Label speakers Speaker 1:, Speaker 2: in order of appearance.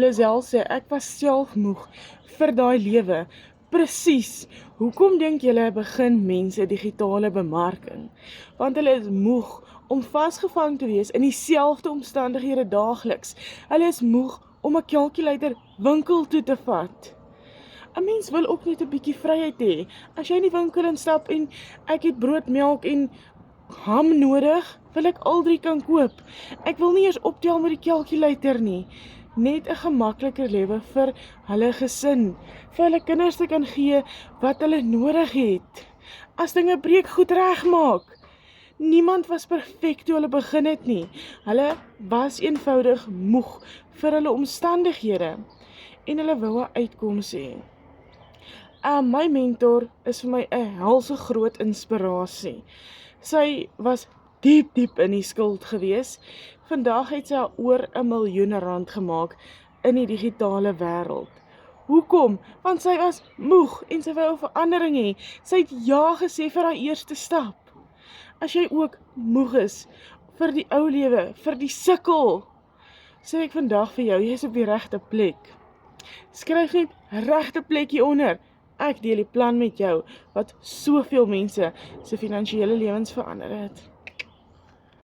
Speaker 1: Lizelle sê, ek was self moeg vir daai lewe. Presies, hoekom dink julle begin mense digitale bemarking? Want hulle is moeg om vasgevang te wees in dieselfde omstandighede daagliks. Hulle is moeg om 'n calculator winkel toe te vat. 'n Mens wil ook net 'n bietjie vryheid hê. As jy in die winkel instap en ek het brood, melk en ham nodig, wil ek al drie kan koop. Ek wil nie eers optel met die calculator nie. Net 'n gemakliker lewe vir hulle gesin, vir hulle kinders te kan gee wat hulle nodig het. As dinge breek, goed regmaak. Niemand was perfek toe hulle begin het nie. Hulle was eenvoudig moeg vir hulle omstandighede en hulle wou 'n uitkoms hê. My mentor is vir my 'n helse groot inspirasie. Sy was diep in die skuld gewees. Vandag het sy al oor R1 miljoen gemaak in die digitale wêreld. Hoekom? Want sy was moeg en sy wou 'n verandering hê. Sy het ja gesê vir haar eerste stap. As jy ook moeg is vir die ou lewe, vir die sukkel, sê ek vandag vir jou, jy is op die regte plek. Skryf net regte plekkie onder. Ek deel die plan met jou wat soveel mense se finansiële lewens verander het.